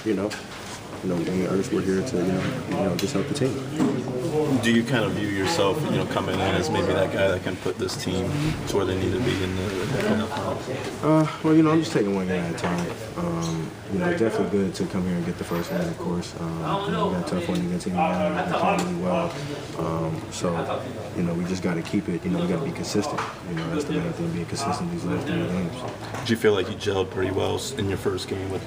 me and Ernest were here to, just help the team. Do you kind of view yourself, coming in as maybe that guy that can put this team to where they need to be in the playoff? Well, I'm just taking one game at a time. It's definitely good to come here and get the first win, of course. We got a tough one against Indiana. We're playing really well. We just got to keep it. We got to be consistent. That's the main thing, being consistent these last 3 games. Did you feel like you gelled pretty well in your first game with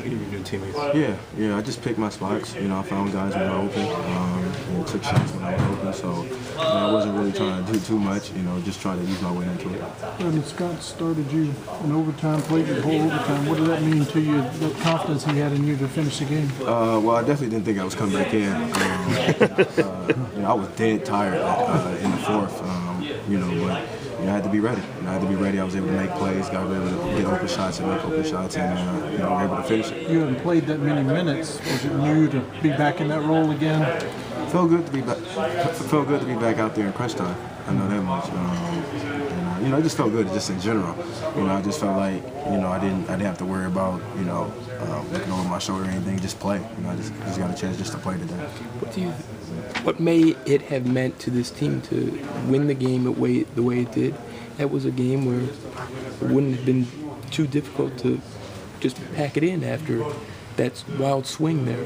your new teammates? Yeah. I just picked my spots. I found guys when I was open. Took shots when I was open. So I wasn't really trying to do too much. Just trying to use my way into it. When Scott started you in overtime, played the whole overtime. What did that mean to you? The confidence he had in you to finish the game? Well, I definitely didn't think I was coming back in. I was dead tired in the fourth. But I had to be ready. I was able to make plays, got able to get open shots and make open shots, and were able to finish it. You haven't played that many minutes. Was it new to be back in that role again? Felt good to be back. Felt good to be back out there in crunch time. I know that much. It just felt good, just in general. I just felt like I didn't have to worry about looking over my shoulder or anything. Just play. I just got a chance just to play today. What may it have meant to this team to win the game the way it did? That was a game where it wouldn't have been too difficult to just pack it in after that wild swing there.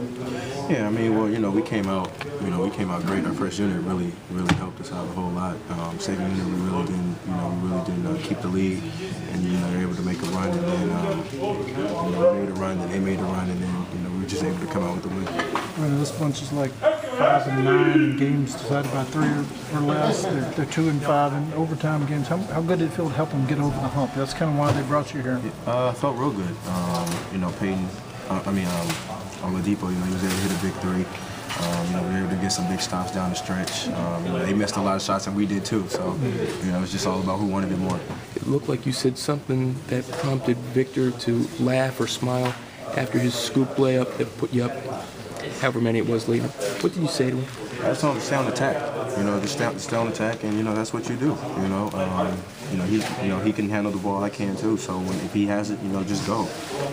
Yeah, we came out great. Our first unit really helped us out a whole lot. Second unit, we really didn't keep the lead, and they were able to make a run, and then we made a run, and they made a run, and then we were just able to come out with the win. This bunch is like 5 and 9 in games decided by 3 or less. They're 2 and 5 in overtime games. How good did it feel to help them get over the hump? That's kind of why they brought you here. Felt real good. Peyton. Oladipo, he was able to hit a big 3. We were able to get some big stops down the stretch. They missed a lot of shots, and we did too. So, it's just all about who wanted it more. It looked like you said something that prompted Victor to laugh or smile after his scoop layup that put you up however many it was later. What did you say to him? Stay on attack. Just stay on attack, and that's what you do. He can handle the ball. I can too. So if he has it, just go.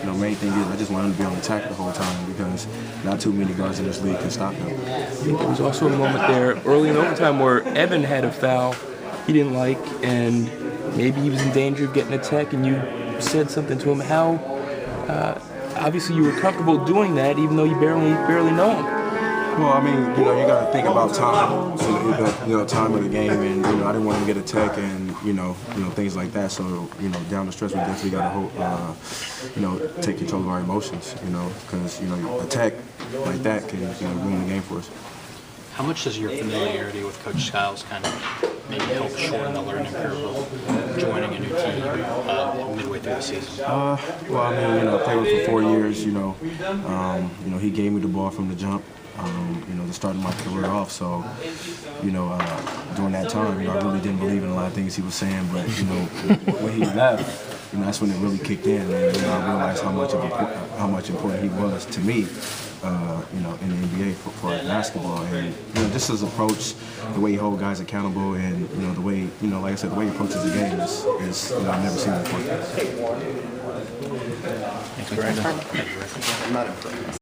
Main thing is I just want him to be on attack the whole time because not too many guards in this league can stop him. I think there was also a moment there early in overtime where Evan had a foul he didn't like, and maybe he was in danger of getting a tech, and you said something to him. How? Obviously, you were comfortable doing that, even though you barely know him. Well, you got to think about time, time of the game, and I didn't want him to get a tech, and things like that. So down the stretch, we definitely got to take control of our emotions, because a tech like that can ruin the game for us. How much does your familiarity with Coach Skiles kind of maybe help shorten the learning curve of joining a new team midway through the season? I played with him for 4 years. He gave me the ball from the jump. To start my career off. So, during that time, I really didn't believe in a lot of things he was saying. But when he left, that's when it really kicked in, and I realized how much important he was to me. In the NBA for basketball, and just his approach, the way he holds guys accountable, and the way like I said, the way he approaches the game is I've never seen it before. Thanks, Brandon.